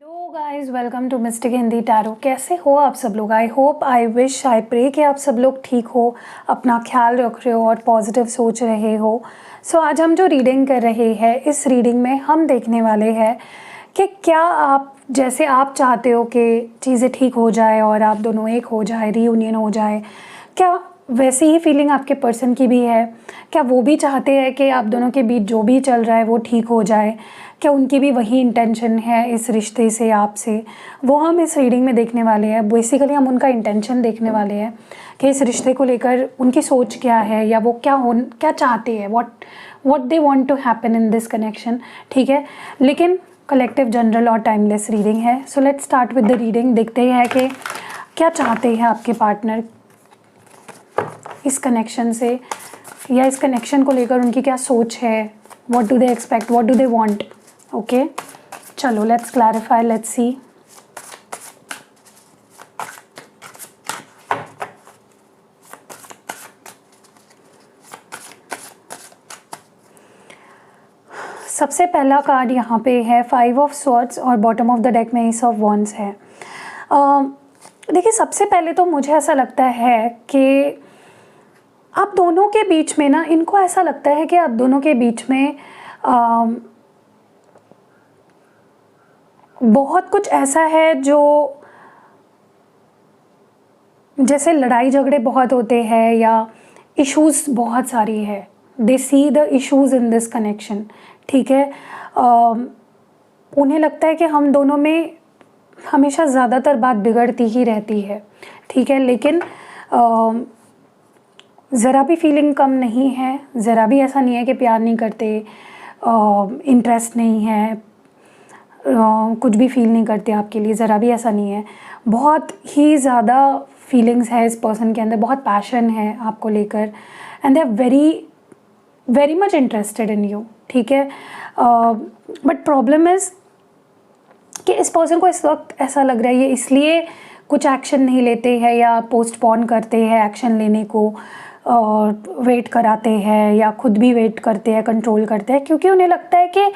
Hello guys, welcome to mystic Hindi tarot. कैसे हो आप सब लोग? I hope, I wish, I pray कि आप सब लोग ठीक हो, अपना ख्याल रख रहे हो और पॉजिटिव सोच रहे हो। सो आज हम जो रीडिंग कर रहे हैं, इस रीडिंग में हम देखने वाले हैं कि क्या आप जैसे आप चाहते हो कि चीज़ें ठीक हो जाए और आप दोनों एक हो जाए, रीयूनियन हो जाए, क्या वैसी ही फीलिंग आपके पर्सन की भी है? क्या वो भी चाहते हैं कि आप दोनों के बीच जो भी चल रहा है वो ठीक हो जाए? क्या उनकी भी वही इंटेंशन है इस रिश्ते से आपसे? वो हम इस रीडिंग में देखने वाले हैं। बेसिकली हम उनका इंटेंशन देखने वाले हैं कि इस रिश्ते को लेकर उनकी सोच क्या है, या वो क्या चाहते हैं, what they want to happen in this connection. ठीक है, लेकिन कलेक्टिव, जनरल और टाइमलेस रीडिंग है। So let's start with the reading. देखते हैं कि क्या चाहते हैं आपके पार्टनर इस कनेक्शन से, या इस कनेक्शन को लेकर उनकी क्या सोच है। What do they expect, what do they want. Okay, चलो लेट्स क्लैरिफाई, लेट्स सी। सबसे पहला कार्ड यहाँ पे है 5 ऑफ स्वॉर्ड्स और बॉटम ऑफ द डेक में एस ऑफ वॉन्ड्स है। देखिए, सबसे पहले तो मुझे ऐसा लगता है कि आप दोनों के बीच में ना, इनको ऐसा लगता है कि आप दोनों के बीच में बहुत कुछ ऐसा है जो, जैसे लड़ाई झगड़े बहुत होते हैं या इश्यूज बहुत सारी है। They see the issues in this connection. ठीक है, उन्हें लगता है कि हम दोनों में हमेशा ज़्यादातर बात बिगड़ती ही रहती है। ठीक है, लेकिन ज़रा भी फीलिंग कम नहीं है, ज़रा भी ऐसा नहीं है कि प्यार नहीं करते, इंटरेस्ट नहीं है, कुछ भी फील नहीं करते आपके लिए, ज़रा भी ऐसा नहीं है। बहुत ही ज़्यादा फीलिंग्स है इस पर्सन के अंदर, बहुत पैशन है आपको लेकर, and they are very very much interested in you. ठीक है, बट प्रॉब्लम इज़ कि इस पर्सन को इस वक्त ऐसा लग रहा है ये इसलिए कुछ एक्शन नहीं लेते हैं या पोस्टपोन करते हैं एक्शन लेने को, और वेट कराते हैं या खुद भी वेट करते हैं, कंट्रोल करते हैं, क्योंकि उन्हें लगता है कि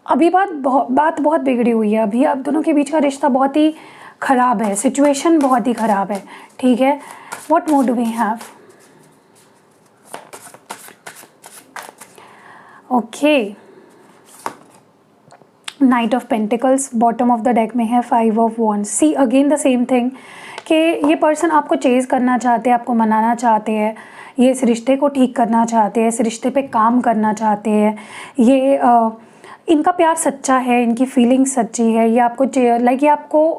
अभी बात बहुत बिगड़ी हुई है। अभी आप दोनों के बीच का रिश्ता बहुत ही ख़राब है, सिचुएशन बहुत ही ख़राब है। ठीक है, what more do we have? Okay, knight of pentacles, bottom of the deck में है 5 of wands. See again the same thing कि ये पर्सन आपको चेज़ करना चाहते हैं, आपको मनाना चाहते हैं, ये इस रिश्ते को ठीक करना चाहते हैं, इस रिश्ते पे काम करना चाहते हैं। ये इनका प्यार सच्चा है, इनकी फीलिंग सच्ची है, ये आपको ये आपको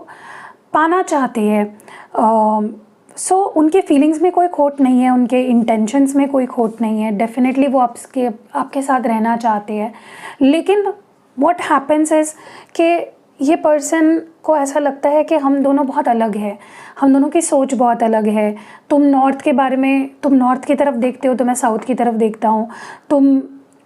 पाना चाहते हैं। सो उनके फीलिंग्स में कोई खोट नहीं है, उनके इंटेंशंस में कोई खोट नहीं है। डेफिनेटली वो आपके साथ रहना चाहते हैं, लेकिन व्हाट हैपन्स इज़ कि ये पर्सन को ऐसा लगता है कि हम दोनों बहुत अलग हैं, हम दोनों की सोच बहुत अलग है। तुम नॉर्थ के बारे में, तुम नॉर्थ की तरफ देखते हो तो मैं साउथ की तरफ देखता हूँ।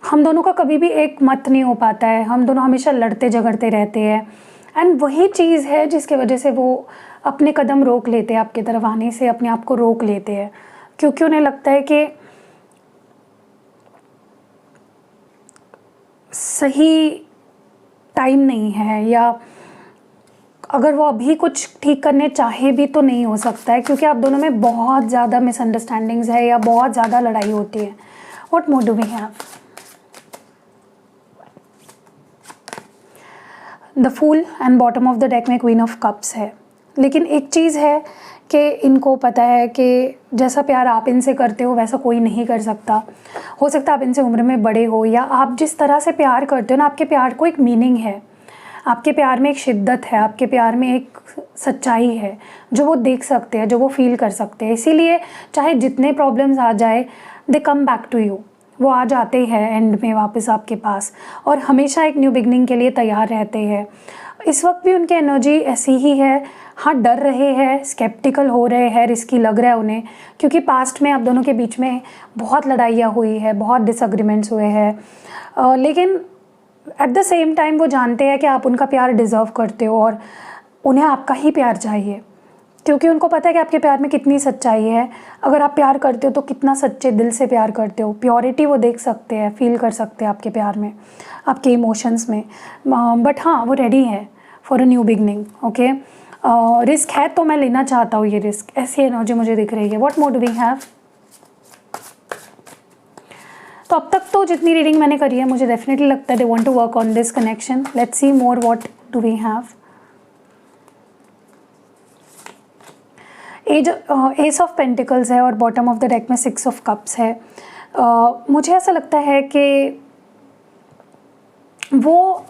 हम दोनों का कभी भी एक मत नहीं हो पाता है, हम दोनों हमेशा लड़ते झगड़ते रहते हैं, एंड वही चीज़ है जिसके वजह से वो अपने कदम रोक लेते हैं, आपकी तरफ आने से अपने आप को रोक लेते हैं, क्योंकि उन्हें लगता है कि सही टाइम नहीं है, या अगर वो अभी कुछ ठीक करने चाहे भी तो नहीं हो सकता है, क्योंकि आप दोनों में बहुत ज़्यादा मिसअंडरस्टैंडिंग्स है या बहुत ज़्यादा लड़ाई होती है। What more do we have? The fool and bottom of the deck में क्वीन ऑफ कप्स है। लेकिन एक चीज़ है कि इनको पता है कि जैसा प्यार आप इनसे करते हो वैसा कोई नहीं कर सकता। हो सकता है आप इनसे उम्र में बड़े हो, या आप जिस तरह से प्यार करते हो ना, आपके प्यार को एक मीनिंग है, आपके प्यार में एक शिद्दत है, आपके प्यार में एक सच्चाई है जो वो देख सकते हैं, जो वो फील कर सकते हैं। इसीलिए चाहे जितने प्रॉब्लम्स आ जाए, दे कम बैक टू यू, वो आ जाते हैं एंड में वापस आपके पास, और हमेशा एक न्यू बिगनिंग के लिए तैयार रहते हैं। इस वक्त भी उनकी एनर्जी ऐसी ही है। हाँ, डर रहे हैं, स्केप्टिकल हो रहे हैं, रिस्की लग रहा है उन्हें, क्योंकि पास्ट में आप दोनों के बीच में बहुत लड़ाइयाँ हुई है, बहुत डिसएग्रीमेंट्स हुए हैं, लेकिन एट द सेम टाइम वो जानते हैं कि आप उनका प्यार डिज़र्व करते हो और उन्हें आपका ही प्यार चाहिए, क्योंकि उनको पता है कि आपके प्यार में कितनी सच्चाई है। अगर आप प्यार करते हो तो कितना सच्चे दिल से प्यार करते हो, प्योरिटी वो देख सकते हैं, फील कर सकते हैं आपके प्यार में, आपके इमोशंस में। बट हाँ, वो रेडी है, for a new beginning. Okay, risk है तो मैं लेना चाहता हूँ ये रिस्क, ऐसी एनर्जी मुझे दिख रही है। What more do we have? तो अब तक तो जितनी रीडिंग मैंने करी है मुझे डेफिनेटली लगता है they want to work on this connection. Let's see more what do we have. Ace of pentacles है और बॉटम ऑफ द डेक में 6 ऑफ कप्स है। मुझे ऐसा लगता है कि वो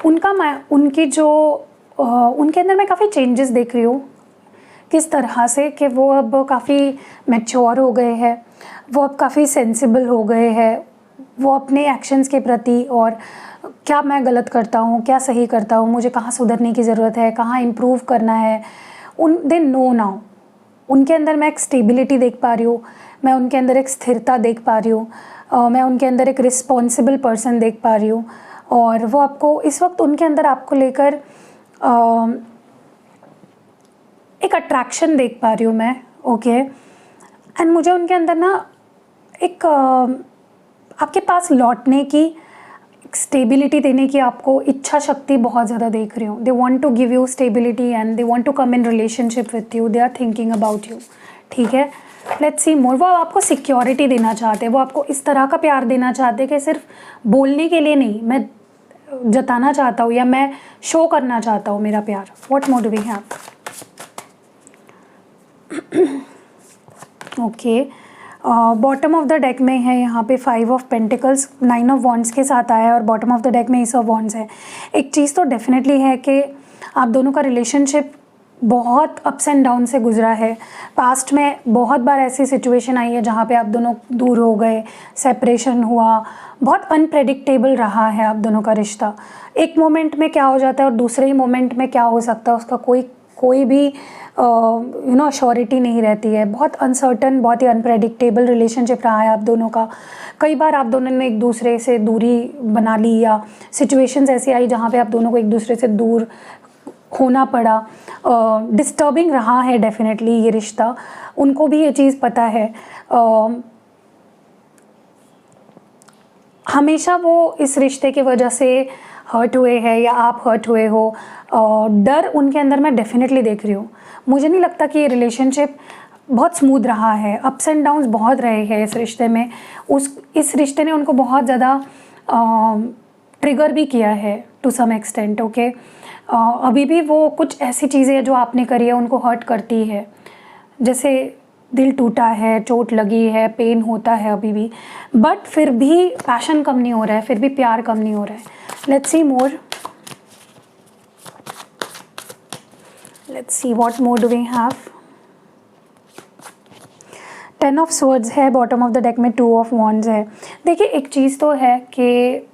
उनकी जो उनके अंदर मैं काफ़ी चेंजेस देख रही हूँ, किस तरह से कि वो अब काफ़ी मैच्योर हो गए हैं, वो अब काफ़ी सेंसिबल हो गए हैं, वो अपने एक्शंस के प्रति, और क्या मैं गलत करता हूँ, क्या सही करता हूँ, मुझे कहाँ सुधरने की ज़रूरत है, कहाँ इम्प्रूव करना है, दे नो नाउ। उनके अंदर मैं एक स्टेबिलिटी देख पा रही हूँ, मैं उनके अंदर एक स्थिरता देख पा रही हूँ, मैं उनके अंदर एक रिस्पॉन्सिबल पर्सन देख पा रही हूँ, और वो आपको इस वक्त उनके अंदर आपको लेकर एक अट्रैक्शन देख पा रही हूँ मैं। ओके, एंड मुझे उनके अंदर ना एक आपके पास लौटने की, स्टेबिलिटी देने की आपको इच्छा शक्ति बहुत ज़्यादा देख रही हूँ। They want to give you stability and they want to come in relationship with you, they are thinking about you. ठीक है, लेट्स सी मोर। वो आपको सिक्योरिटी देना चाहते हैं, वो आपको इस तरह का प्यार देना चाहते हैं कि सिर्फ बोलने के लिए नहीं, मैं जताना चाहता हूँ या मैं शो करना चाहता हूँ मेरा प्यार। What more do we have? Okay, bottom of the deck में है यहाँ पे 5 ऑफ पेंटिकल्स, 9 ऑफ वॉन्ड्स के साथ आया है, और बॉटम ऑफ द डेक में एस ऑफ वॉन्ड्स है। एक चीज़ तो डेफिनेटली है कि आप दोनों का रिलेशनशिप बहुत अप्स एंड डाउन से गुजरा है। पास्ट में बहुत बार ऐसी सिचुएशन आई है जहाँ पे आप दोनों दूर हो गए, सेपरेशन हुआ, बहुत अनप्रेडिक्टेबल रहा है आप दोनों का रिश्ता। एक मोमेंट में क्या हो जाता है और दूसरे ही मोमेंट में क्या हो सकता है उसका कोई भी अश्योरिटी नहीं रहती है। बहुत अनसर्टन, बहुत ही अनप्रेडिक्टेबल रिलेशनशिप रहा है आप दोनों का। कई बार आप दोनों ने एक दूसरे से दूरी बना ली, या सिचुएशंस ऐसी आई जहाँ पे आप दोनों को एक दूसरे से दूर होना पड़ा। डिस्टर्बिंग रहा है डेफिनेटली ये रिश्ता, उनको भी ये चीज़ पता है। हमेशा वो इस रिश्ते की वजह से हर्ट हुए हैं या आप हर्ट हुए हो। डर उनके अंदर मैं डेफिनेटली देख रही हूँ। मुझे नहीं लगता कि ये रिलेशनशिप बहुत स्मूथ रहा है, अप्स एंड डाउन्स बहुत रहे हैं इस रिश्ते में। इस रिश्ते ने उनको बहुत ज़्यादा ट्रिगर भी किया है टू सम एक्सटेंट। ओके, अभी भी वो कुछ ऐसी चीज़ें जो आपने करी है उनको हर्ट करती है, जैसे दिल टूटा है, चोट लगी है, पेन होता है अभी भी, बट फिर भी पैशन कम नहीं हो रहा है, फिर भी प्यार कम नहीं हो रहा है। Let's see more, let's see what more do we have. 10 of swords है, बॉटम ऑफ द डेक में 2 ऑफ वॉन्ड्स है। देखिए, एक चीज़ तो है कि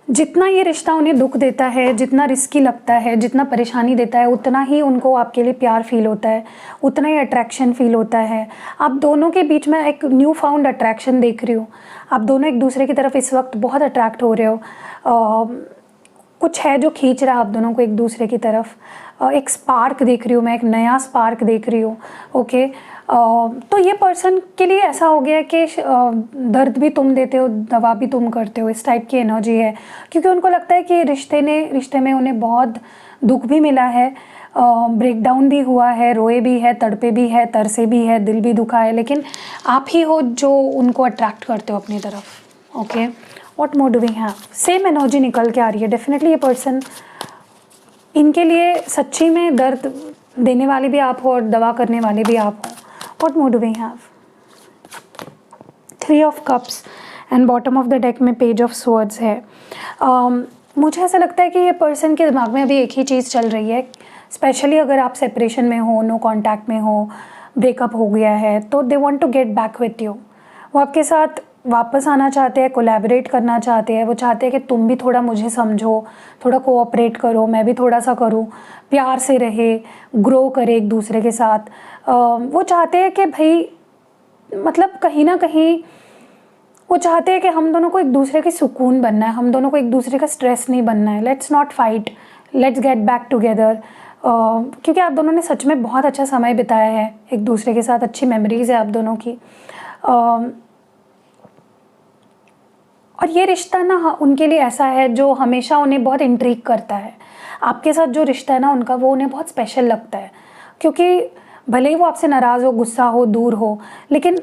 जितना ये रिश्ता उन्हें दुख देता है, जितना रिस्की लगता है, जितना परेशानी देता है, उतना ही उनको आपके लिए प्यार फील होता है, उतना ही अट्रैक्शन फील होता है। आप दोनों के बीच में एक न्यू फाउंड अट्रैक्शन देख रही हूँ। आप दोनों एक दूसरे की तरफ इस वक्त बहुत अट्रैक्ट हो रहे हो। कुछ है जो खींच रहा है आप दोनों को एक दूसरे की तरफ। एक स्पार्क देख रही हूँ मैं, एक नया स्पार्क देख रही हूँ। ओके, तो ये पर्सन के लिए ऐसा हो गया है कि दर्द भी तुम देते हो, दवा भी तुम करते हो, इस टाइप की एनर्जी है। क्योंकि उनको लगता है कि रिश्ते में उन्हें बहुत दुख भी मिला है, ब्रेकडाउन भी हुआ है, रोए भी है, तड़पे भी है, तरसे भी है, दिल भी दुखा है, लेकिन आप ही हो जो उनको अट्रैक्ट करते हो अपनी तरफ। Okay, what more do we have? Same energy निकल के आ रही है। डेफिनेटली ये पर्सन, इनके लिए सच्ची में दर्द देने वाले भी आप हो और दवा करने वाले भी आप हो। What more do we have? 3 of cups and bottom of the deck में पेज ऑफ स्वर्ड्स है। मुझे ऐसा लगता है कि ये पर्सन के दिमाग में अभी एक ही चीज़ चल रही है, स्पेशली अगर आप सेपरेशन में हो, नो कॉन्टैक्ट में हो, ब्रेकअप हो गया है, तो they want to get back with you. वो आपके साथ वापस आना चाहते हैं, कोलैबोरेट करना चाहते हैं। वो चाहते हैं कि तुम भी थोड़ा मुझे समझो, थोड़ा कोऑपरेट करो, मैं भी थोड़ा सा करूं, प्यार से रहे, ग्रो करे एक दूसरे के साथ। वो चाहते हैं कि भाई, मतलब कहीं ना कहीं वो चाहते हैं कि हम दोनों को एक दूसरे के सुकून बनना है, हम दोनों को एक दूसरे का स्ट्रेस नहीं बनना है। Let's not fight, let's get back together. क्योंकि आप दोनों ने सच में बहुत अच्छा समय बिताया है एक दूसरे के साथ, अच्छी मेमोरीज है आप दोनों की। और और ये रिश्ता ना उनके लिए ऐसा है जो हमेशा उन्हें बहुत इंट्रिग करता है। आपके साथ जो रिश्ता है ना उनका, वो उन्हें बहुत स्पेशल लगता है, क्योंकि भले ही वो आपसे नाराज़ हो, गुस्सा हो, दूर हो, लेकिन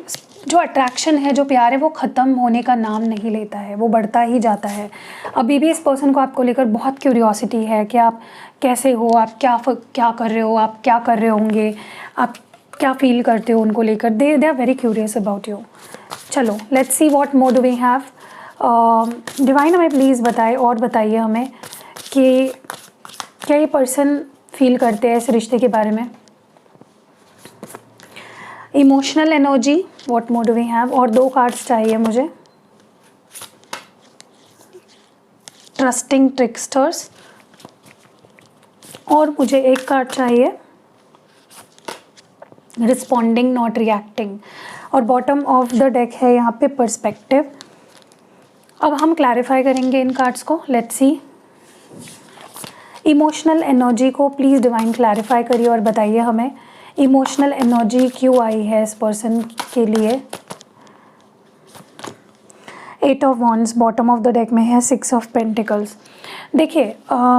जो अट्रैक्शन है, जो प्यार है, वो ख़त्म होने का नाम नहीं लेता है, वो बढ़ता ही जाता है। अभी भी इस पर्सन को आपको लेकर बहुत क्यूरियोसिटी है कि आप कैसे हो, आप क्या कर रहे हो, आप क्या कर रहे होंगे, आप क्या फील करते हो उनको लेकर। They are very curious about you. चलो let's see what more do we have. Divine हमें प्लीज़ बताए और बताइए हमें कि क्या ये पर्सन फील करते हैं इस रिश्ते के बारे में। Emotional energy, what more do we have. और 2 कार्ड्स चाहिए मुझे। ट्रस्टिंग ट्रिकस्टर्स, और मुझे 1 कार्ड चाहिए रिस्पॉन्डिंग नॉट रिएक्टिंग, और बॉटम ऑफ द डेक है यहाँ पे पर्सपेक्टिव। अब हम क्लैरिफाई करेंगे इन कार्ड्स को। Let's see. इमोशनल एनर्जी को प्लीज़ डिवाइन क्लैरिफाई करिए और बताइए हमें इमोशनल एनर्जी क्यों आई है इस पर्सन के लिए। 8 of wands, bottom of the deck में है 6 ऑफ पेंटिकल्स। देखिए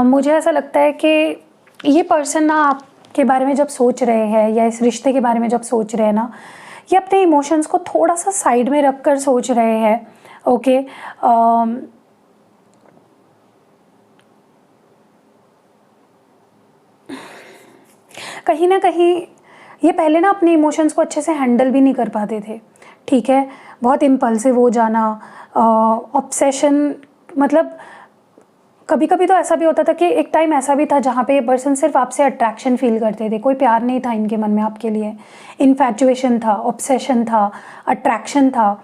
मुझे ऐसा लगता है कि ये पर्सन ना आपके बारे में जब सोच रहे हैं, या इस रिश्ते के बारे में जब सोच रहे हैं ना, ये अपने इमोशंस को थोड़ा सा साइड में रख कर सोच रहे हैं। ओके कहीं ना कहीं ये पहले ना अपने इमोशंस को अच्छे से हैंडल भी नहीं कर पाते थे। ठीक है, बहुत इम्पल्सिव हो जाना, ऑब्सेशन, मतलब कभी कभी तो ऐसा भी होता था कि एक टाइम ऐसा भी था जहाँ पे ये पर्सन सिर्फ आपसे अट्रैक्शन फील करते थे, कोई प्यार नहीं था इनके मन में आपके लिए। इन्फैचुएशन था, ऑब्सेशन था, अट्रैक्शन था,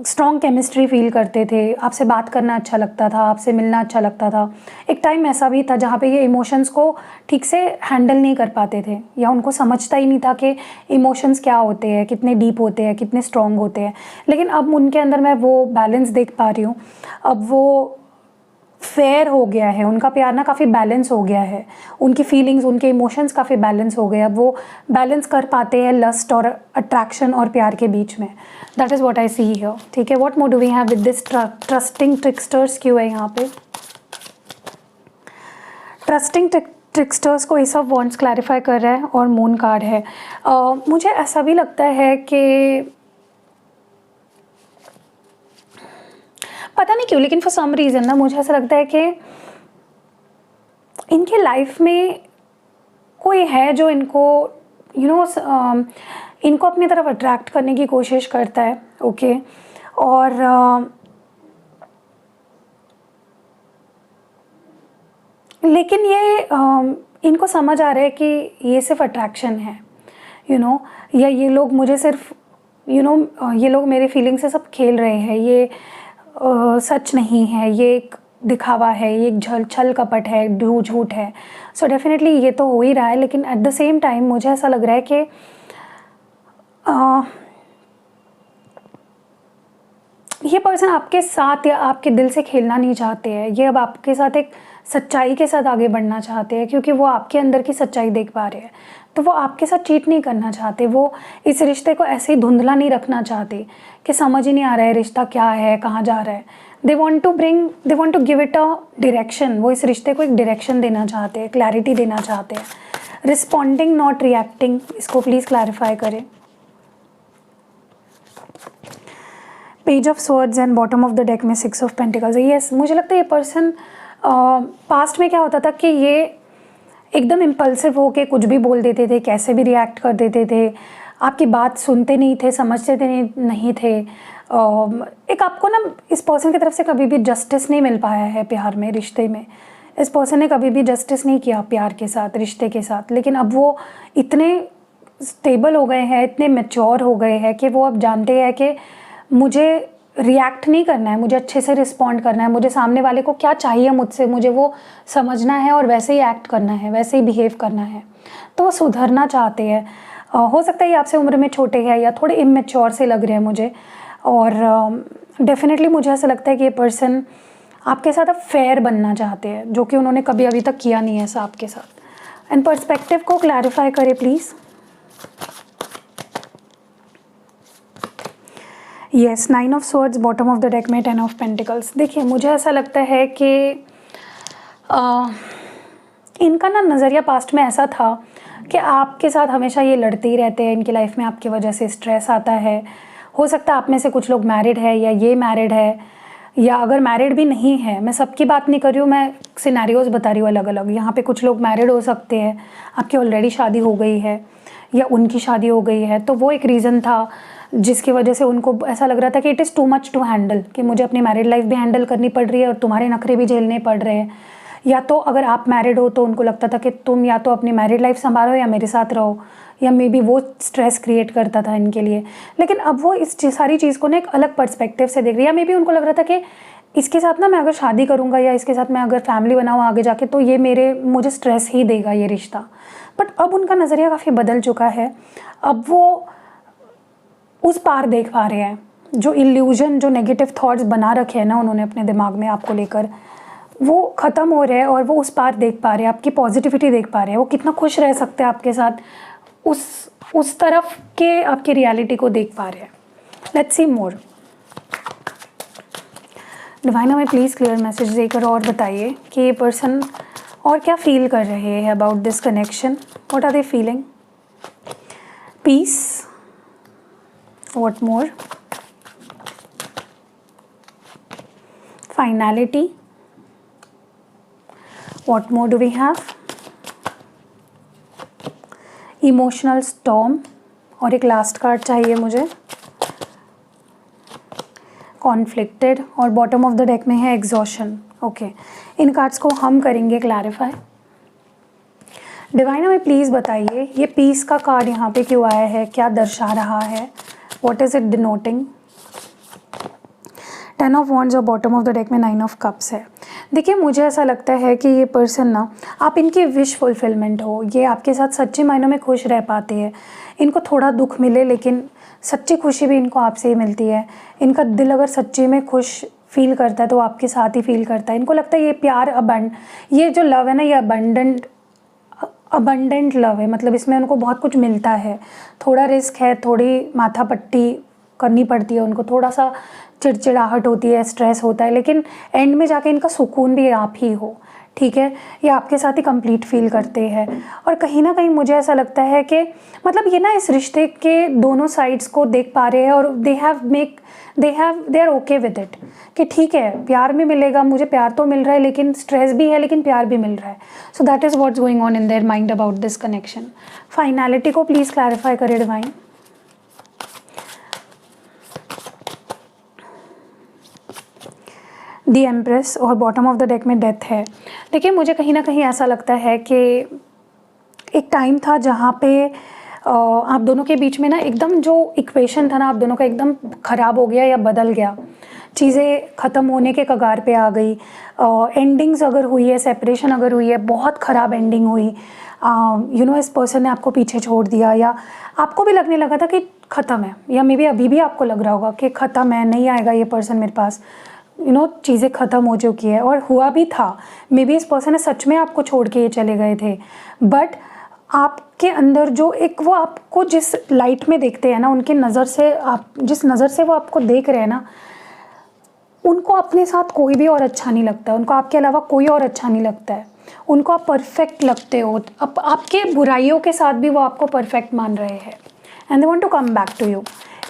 स्ट्रॉन्ग केमिस्ट्री फील करते थे, आपसे बात करना अच्छा लगता था, आपसे मिलना अच्छा लगता था। एक टाइम ऐसा भी था जहाँ पे ये इमोशंस को ठीक से हैंडल नहीं कर पाते थे, या उनको समझता ही नहीं था कि इमोशंस क्या होते हैं, कितने डीप होते हैं, कितने स्ट्रॉन्ग होते हैं। लेकिन अब उनके अंदर मैं वो बैलेंस देख पा रही हूँ। अब वो फेयर हो गया है, उनका प्यार ना काफ़ी बैलेंस हो गया है, उनकी फीलिंग्स, उनके इमोशंस काफ़ी बैलेंस हो गए। अब वो बैलेंस कर पाते हैं लस्ट और अट्रैक्शन और प्यार के बीच में। That is what I see here. ठीक है, what more do we have with this trusting tricksters क्यों है यहाँ पे। ट्रस्टिंग ट्रिकस्टर्स को एस ऑफ वॉन्ड्स क्लैरिफाई कर रहा है, और मून कार्ड है। मुझे ऐसा भी लगता है कि पता नहीं क्यों, लेकिन फॉर सम रीज़न ना मुझे ऐसा लगता है कि इनके लाइफ में कोई है जो इनको इनको अपनी तरफ अट्रैक्ट करने की कोशिश करता है। ओके और लेकिन ये इनको समझ आ रहा है कि ये सिर्फ अट्रैक्शन है, या ये लोग मुझे सिर्फ ये लोग मेरे फीलिंग से सब खेल रहे हैं, ये सच नहीं है, ये एक दिखावा है, ये एक छल कपट है, झूठ है। सो डेफिनेटली ये तो हो ही रहा है, लेकिन एट द सेम टाइम मुझे ऐसा लग रहा है कि ये पर्सन आपके साथ या आपके दिल से खेलना नहीं चाहते हैं। ये अब आपके साथ एक सच्चाई के साथ आगे बढ़ना चाहते हैं, क्योंकि वो आपके अंदर की सच्चाई देख पा रहे हैं। तो वो आपके साथ चीट नहीं करना चाहते, वो इस रिश्ते को ऐसे ही धुंधला नहीं रखना चाहते कि समझ ही नहीं आ रहा है रिश्ता क्या है, कहाँ जा रहा है। They want to give it a direction. वो इस रिश्ते को एक डायरेक्शन देना चाहते हैं, क्लैरिटी देना चाहते हैं। रिस्पॉन्डिंग नॉट रिएक्टिंग, इसको प्लीज़ क्लैरिफाई करें। Page of swords and bottom of the deck में 6 ऑफ पेंटिकल्स। यस, मुझे लगता है ये पर्सन पास्ट में क्या होता था कि ये एकदम इम्पल्सिव होके कुछ भी बोल देते थे, कैसे भी रिएक्ट कर देते थे, आपकी बात सुनते नहीं थे, समझते नहीं थे। एक आपको ना इस पर्सन की तरफ से कभी भी जस्टिस नहीं मिल पाया है प्यार में, रिश्ते में। इस पर्सन ने कभी भी जस्टिस नहीं किया प्यार के साथ, रिश्ते के साथ। लेकिन अब वो इतने स्टेबल हो गए हैं, इतने मैच्योर हो गए हैं कि वो अब जानते हैं कि मुझे रिएक्ट नहीं करना है, मुझे अच्छे से रिस्पॉन्ड करना है, मुझे सामने वाले को क्या चाहिए मुझसे, मुझे वो समझना है और वैसे ही एक्ट करना है, वैसे ही बिहेव करना है। तो वो सुधरना चाहते हैं। हो सकता है ये आपसे उम्र में छोटे हैं या थोड़े इमेच्योर से लग रहे हैं मुझे, और डेफिनेटली मुझे ऐसा लगता है कि ये पर्सन आपके साथ अब फेयर बनना चाहते हैं, जो कि उन्होंने कभी अभी तक किया नहीं है ऐसा आपके साथ। एंड पर्सपेक्टिव को क्लैरिफाई करें please. Yes, 9 of swords bottom of the deck में 10 ऑफ पेंटिकल्स। देखिए मुझे ऐसा लगता है कि इनका ना नज़रिया पास्ट में ऐसा था कि आपके साथ हमेशा ये लड़ते ही रहते हैं, इनकी लाइफ में आपकी वजह से स्ट्रेस आता है। हो सकता है आप में से कुछ लोग मैरिड है या ये मैरिड है, या अगर मैरिड भी नहीं है, मैं सबकी बात नहीं कर रही हूँ, मैं सिनेरियोज बता रही हूँ अलग अलग। यहाँ पे कुछ लोग मैरिड हो सकते हैं, आपकी ऑलरेडी शादी हो गई है या उनकी शादी हो गई है, तो वो एक रीज़न था जिसकी वजह से उनको ऐसा लग रहा था कि it is too much to handle, कि मुझे अपनी मैरिड लाइफ भी हैंडल करनी पड़ रही है और तुम्हारे नखरे भी झेलने पड़ रहे हैं। या तो अगर आप मैरिड हो तो उनको लगता था कि तुम या तो अपनी मैरिड लाइफ संभालो या मेरे साथ रहो, या मे बी वो स्ट्रेस क्रिएट करता था इनके लिए। लेकिन अब वो इस सारी चीज़ को ना एक अलग पर्सपेक्टिव से देख रही है, या मे बी उनको लग रहा था कि इसके साथ ना मैं अगर शादी करूँगा या इसके साथ मैं अगर फैमिली बनाऊँ आगे जाके, तो ये मुझे स्ट्रेस ही देगा ये रिश्ता। बट अब उनका नज़रिया काफ़ी बदल चुका है। अब वो उस पार देख पा रहे हैं, जो इल्यूजन, जो नेगेटिव थॉट्स बना रखे हैं ना उन्होंने अपने दिमाग में आपको लेकर, वो ख़त्म हो रहे हैं और वो उस पार देख पा रहे हैं, आपकी पॉजिटिविटी देख पा रहे हैं, वो कितना खुश रह सकते हैं आपके साथ, उस तरफ के आपकी रियलिटी को देख पा रहे हैं। Let's see more. डिवाइन हमें प्लीज़ क्लियर मैसेज देकर और बताइए कि ये पर्सन और क्या फील कर रहे हैं about this connection. What are they feeling? Peace, what more? Finality, what more do we have? Emotional storm, और एक लास्ट कार्ड चाहिए मुझे, कॉन्फ्लिक्टेड, और बॉटम ऑफ द डेक में है एग्जॉशन। ओके, इन कार्ड्स को हम करेंगे क्लैरिफाई। डिवाइन हमें प्लीज़ बताइए ये पीस का कार्ड यहाँ पे क्यों आया है, क्या दर्शा रहा है, what is it denoting? 10 of wands और बॉटम ऑफ द डेक में 9 ऑफ कप्स है। देखिए मुझे ऐसा लगता है कि ये पर्सन ना, आप इनकी विश फुलफिलमेंट हो, ये आपके साथ सच्चे मायनों में खुश रह पाते हैं। इनको थोड़ा दुख मिले लेकिन सच्ची खुशी भी इनको आपसे ही मिलती है। इनका दिल अगर सच्ची में खुश फील करता है तो आपके साथ ही फील करता है। इनको लगता है ये प्यार ये जो लव है ना, ये अबंडेंट लव है, मतलब इसमें उनको बहुत कुछ मिलता है। थोड़ा रिस्क है, थोड़ी माथा पट्टी करनी पड़ती है उनको, थोड़ा सा चिड़चिड़ाहट होती है, स्ट्रेस होता है, लेकिन एंड में जाके इनका सुकून भी आप ही हो, ठीक है। ये आपके साथ ही कंप्लीट फील करते हैं। और कहीं ना कहीं मुझे ऐसा लगता है कि मतलब ये ना इस रिश्ते के दोनों साइड्स को देख पा रहे हैं और they are okay with it, कि ठीक है प्यार भी मिलेगा, मुझे प्यार तो मिल रहा है लेकिन स्ट्रेस भी है, लेकिन प्यार भी मिल रहा है। So that is what's going on in their mind about this connection. Finality को प्लीज़ क्लैरिफाई करें डिवाइन। दी एम्प्रेस, और बॉटम ऑफ द डेक में डेथ है। देखिए मुझे कहीं ना कहीं ऐसा लगता है कि एक टाइम था जहाँ पे आप दोनों के बीच में ना एकदम जो इक्वेशन था ना आप दोनों का एकदम ख़राब हो गया या बदल गया, चीज़ें ख़त्म होने के कगार पे आ गई। एंडिंग्स अगर हुई है, सेपरेशन अगर हुई है, बहुत ख़राब एंडिंग हुई, इस पर्सन ने आपको पीछे छोड़ दिया, या आपको भी लगने लगा था कि ख़त्म है, या मे बी अभी भी आपको लग रहा होगा कि ख़त्म है, नहीं आएगा ये पर्सन मेरे पास, चीज़ें ख़त्म हो चुकी है। और हुआ भी था, मे बी इस पर्सन ने सच में आपको छोड़ के ये चले गए थे, बट आपके अंदर जो एक वो आपको जिस लाइट में देखते हैं ना, उनके नज़र से, आप जिस नज़र से वो आपको देख रहे हैं ना, उनको अपने साथ कोई भी और अच्छा नहीं लगता, उनको आपके अलावा कोई और अच्छा नहीं लगता है, उनको आप परफेक्ट लगते हो, आपके बुराइयों के साथ भी वो आपको परफेक्ट मान रहे हैं, and they want to come back to you.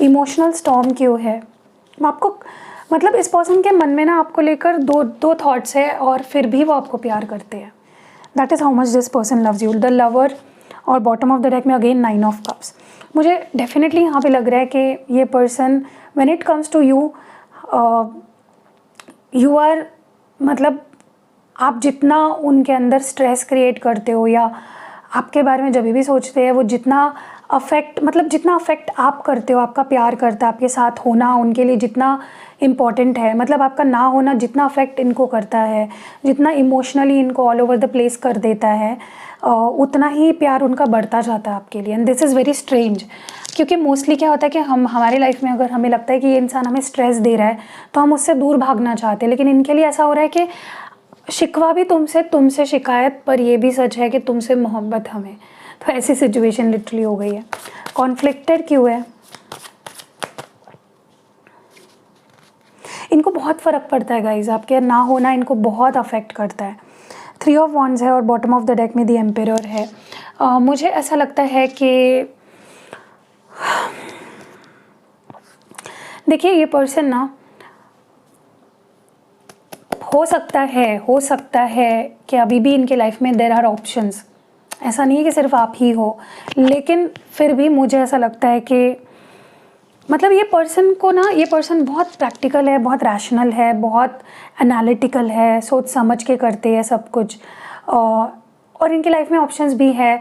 Emotional storm क्यों है? आपको मतलब इस पर्सन के मन में ना आपको लेकर दो थॉट्स है और फिर भी वो आपको प्यार करते हैं। That is how much this person loves you. The lover, और बॉटम ऑफ द डेक में अगेन 9 ऑफ कप्स। मुझे डेफिनेटली यहाँ पे लग रहा है कि ये person when it comes to you, you are, मतलब आप जितना उनके अंदर स्ट्रेस क्रिएट करते हो या आपके बारे में जब भी सोचते हैं, वो जितना अफेक्ट आप करते हो, आपका प्यार करता है, आपके साथ होना उनके लिए जितना इम्पॉर्टेंट है, मतलब आपका ना होना जितना अफेक्ट इनको करता है, जितना इमोशनली इनको ऑल ओवर द प्लेस कर देता है, उतना ही प्यार उनका बढ़ता जाता है आपके लिए। And this is very strange, क्योंकि मोस्टली क्या होता है कि हमारी लाइफ में अगर हमें लगता है कि ये इंसान हमें स्ट्रेस दे रहा है तो हम उससे दूर भागना चाहते हैं, लेकिन इनके लिए ऐसा हो रहा है कि शिकवा भी तुमसे शिकायत, पर ये भी सच है कि तुमसे मोहब्बत हमें। तो ऐसी सिचुएशन लिटरली हो गई है। कॉन्फ्लिक्टेड क्यों है? इनको बहुत फ़र्क पड़ता है गाइज, आपके ना होना इनको बहुत अफेक्ट करता है। 3 ऑफ वॉन्ड्स है और बॉटम ऑफ द डेक में द एम्परर है। मुझे ऐसा लगता है कि देखिए ये पर्सन ना हो सकता है कि अभी भी इनके लाइफ में देयर आर ऑप्शंस, ऐसा नहीं है कि सिर्फ आप ही हो, लेकिन फिर भी मुझे ऐसा लगता है कि मतलब ये पर्सन बहुत प्रैक्टिकल है, बहुत रैशनल है, बहुत एनालिटिकल है, सोच समझ के करते हैं सब कुछ, और इनकी लाइफ में ऑप्शंस भी है।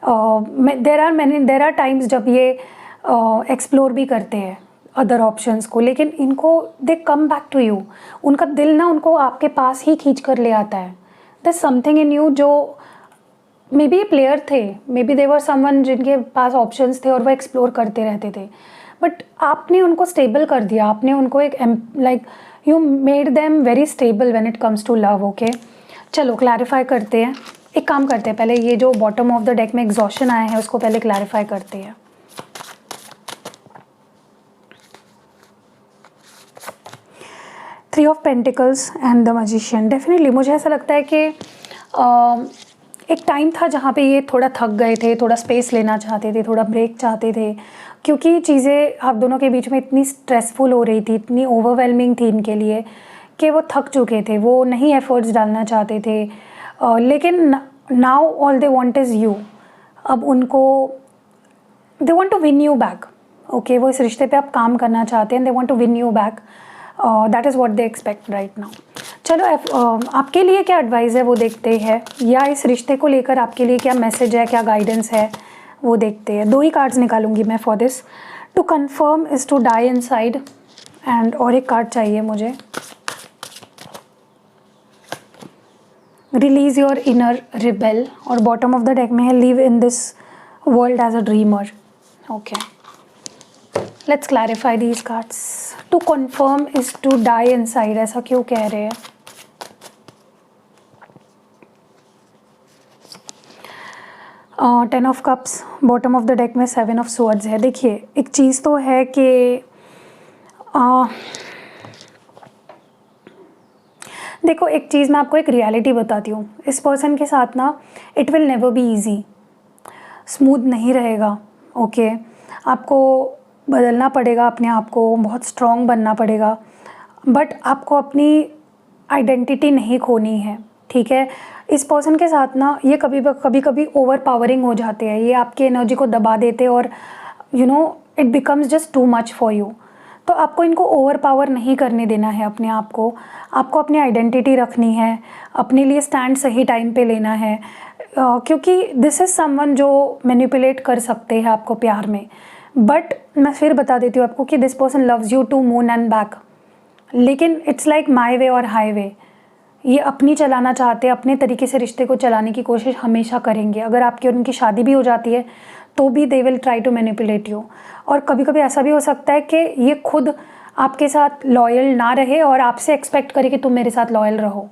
देयर आर टाइम्स जब ये एक्सप्लोर भी करते हैं अदर ऑप्शंस को, लेकिन इनको दे कम बैक टू यू, उनका दिल ना उनको आपके पास ही खींच कर ले आता है। देयर समथिंग इन यू जो मे बी प्लेयर थे, मे बी देवर समवन जिनके पास ऑप्शंस थे और वो एक्सप्लोर करते रहते थे, बट आपने उनको स्टेबल कर दिया, आपने उनको एक like you made them very stable when it comes to love. Okay, चलो क्लैरिफाई करते हैं, एक काम करते हैं, पहले ये जो बॉटम ऑफ द डेक में एग्जॉशन आया है उसको पहले क्लैरिफाई करते हैं। Three of pentacles and the magician. Definitely मुझे ऐसा लगता है कि एक टाइम था जहाँ पे ये थोड़ा थक गए थे, थोड़ा स्पेस लेना चाहते थे, थोड़ा ब्रेक चाहते थे, क्योंकि चीज़ें आप दोनों के बीच में इतनी स्ट्रेसफुल हो रही थी, इतनी ओवरवेलमिंग थी इनके लिए कि वो थक चुके थे, वो नहीं एफर्ट्स डालना चाहते थे। लेकिन now all they want is you. अब उनको they want to win you back. Okay, वो इस रिश्ते पे आप काम करना चाहते हैं, they want to win you back, that is what they expect right now. चलो आपके लिए क्या एडवाइस है वो देखते हैं, या इस रिश्ते को लेकर आपके लिए क्या मैसेज है, क्या गाइडेंस है वो देखते हैं। 2 ही कार्ड्स निकालूंगी मैं for this. To confirm is to die inside, and और एक कार्ड चाहिए मुझे, रिलीज योर इनर रिबेल, और बॉटम ऑफ द डेक में है live in this world as a dreamer. Okay, let's clarify these cards. To confirm is to die inside, ऐसा क्यों कह रहे हैं? Ten of cups, bottom of the deck में 7 of swords है। देखिए एक चीज़ तो है कि देखो एक चीज़ मैं आपको एक रियलिटी बताती हूँ, इस पर्सन के साथ ना it will never be easy, smooth नहीं रहेगा। ओके, आपको बदलना पड़ेगा अपने आप को, बहुत स्ट्रॉन्ग बनना पड़ेगा, बट आपको अपनी आइडेंटिटी नहीं खोनी है। ठीक है, इस पर्सन के साथ ना ये कभी ओवर पावरिंग हो जाते हैं, ये आपकी एनर्जी को दबा देते हैं और you know it becomes just too much for you. तो आपको इनको ओवर पावर नहीं करने देना है अपने आप को, आपको अपनी आइडेंटिटी रखनी है, अपने लिए स्टैंड सही टाइम पे लेना है, क्योंकि दिस इज़ समवन जो मैनिपुलेट कर सकते हैं आपको प्यार में। बट मैं फिर बता देती हूँ आपको कि this person loves you to moon and back, लेकिन इट्स लाइक माई वे और हाईवे, ये अपनी चलाना चाहते हैं, अपने तरीके से रिश्ते को चलाने की कोशिश हमेशा करेंगे। अगर आपकी और उनकी शादी भी हो जाती है तो भी they will try to manipulate you, और कभी कभी ऐसा भी हो सकता है कि ये खुद आपके साथ लॉयल ना रहे और आपसे एक्सपेक्ट करे कि तुम मेरे साथ लॉयल रहो।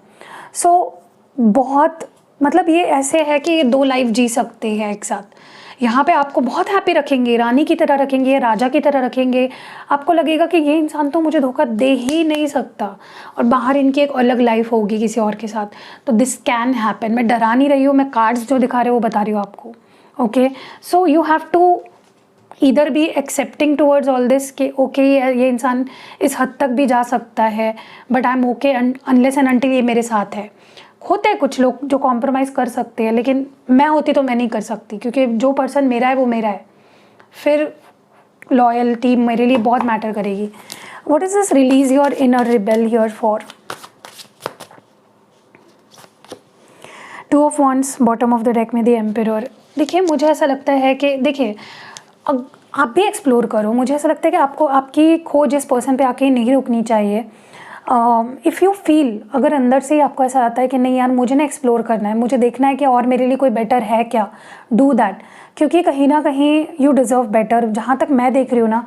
सो बहुत मतलब ये ऐसे है कि ये 2 लाइफ जी सकते हैं एक साथ। यहाँ पे आपको बहुत हैप्पी रखेंगे, रानी की तरह रखेंगे, राजा की तरह रखेंगे, आपको लगेगा कि ये इंसान तो मुझे धोखा दे ही नहीं सकता, और बाहर इनकी एक अलग लाइफ होगी किसी और के साथ। तो दिस कैन हैपन, मैं डरा नहीं रही हूँ, मैं कार्ड्स जो दिखा रहे हो वो बता रही हूँ आपको। Okay, so you have to either be accepting towards all this कि ओके ये इंसान इस हद तक भी जा सकता है, but I am okay unless and until ये मेरे साथ है। होते हैं कुछ लोग जो कॉम्प्रोमाइज़ कर सकते हैं, लेकिन मैं होती तो मैं नहीं कर सकती, क्योंकि जो पर्सन मेरा है वो मेरा है, फिर लॉयल्टी मेरे लिए बहुत मैटर करेगी। What is this release your inner rebel here for? 2 of wands, bottom of the deck में द एम्परर। देखिए मुझे ऐसा लगता है कि देखिए आप भी एक्सप्लोर करो, मुझे ऐसा लगता है कि आपको आपकी खोज इस पर्सन पे आके नहीं रुकनी चाहिए। इफ़ यू फील, अगर अंदर से ही आपको ऐसा आता है कि नहीं यार मुझे ना एक्सप्लोर करना है, मुझे देखना है कि और मेरे लिए कोई बेटर है क्या, डू दैट, क्योंकि कहीं ना कहीं यू डिज़र्व बेटर। जहाँ तक मैं देख रही हूँ ना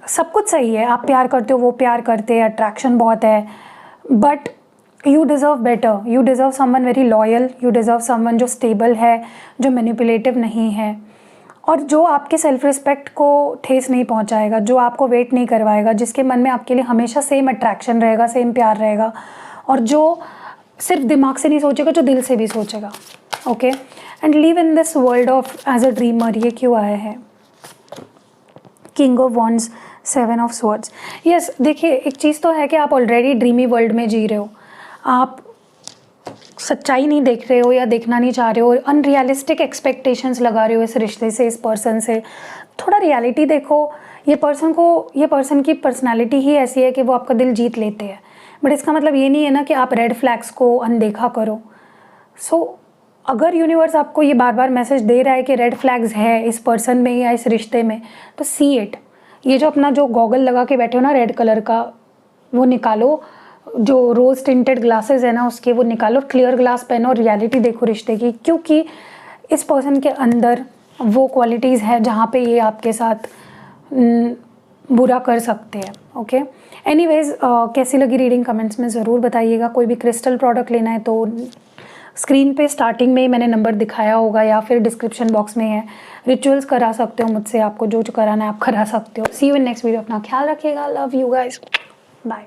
सब कुछ सही है, आप प्यार करते हो, वो प्यार करते हैं, अट्रैक्शन बहुत है, but you deserve better, you deserve someone very loyal, you deserve someone जो स्टेबल है, जो मैनिपुलेटिव नहीं है। और जो आपके सेल्फ रिस्पेक्ट को ठेस नहीं पहुंचाएगा, जो आपको वेट नहीं करवाएगा, जिसके मन में आपके लिए हमेशा सेम अट्रैक्शन रहेगा, सेम प्यार रहेगा, और जो सिर्फ दिमाग से नहीं सोचेगा, जो दिल से भी सोचेगा। Okay, and live in this world of as a dreamer. ये क्यों आया है? King of wands, 7 of swords. Yes, देखिए एक चीज़ तो है कि आप ऑलरेडी ड्रीमी वर्ल्ड में जी रहे हो, आप सच्चाई नहीं देख रहे हो या देखना नहीं चाह रहे हो, अनरियलिस्टिक एक्सपेक्टेशंस लगा रहे हो इस रिश्ते से, इस पर्सन से। थोड़ा रियलिटी देखो। ये पर्सन की पर्सनालिटी ही ऐसी है कि वो आपका दिल जीत लेते हैं, बट इसका मतलब ये नहीं है ना कि आप रेड फ्लैग्स को अनदेखा करो। सो अगर यूनिवर्स आपको ये बार बार मैसेज दे रहा है कि रेड फ्लैग्स है इस पर्सन में या इस रिश्ते में, तो सी इट। ये जो अपना जो गॉगल लगा के बैठे हो ना रेड कलर का, वो निकालो, जो रोज़ टिंटेड ग्लासेस है ना उसके, वो निकालो, क्लियर ग्लास पहनो और रियलिटी देखो रिश्ते की, क्योंकि इस पर्सन के अंदर वो क्वालिटीज़ है जहाँ पे ये आपके साथ बुरा कर सकते हैं। ओके, एनीवेज कैसी लगी रीडिंग कमेंट्स में ज़रूर बताइएगा। कोई भी क्रिस्टल प्रोडक्ट लेना है तो स्क्रीन पे स्टार्टिंग में ही मैंने नंबर दिखाया होगा या फिर डिस्क्रिप्शन बॉक्स में है। रिचुअल्स करा सकते हो मुझसे, आपको जो कराना है आप करा सकते हो। See you in next video. अपना ख्याल रखिएगा। Love you guys, bye.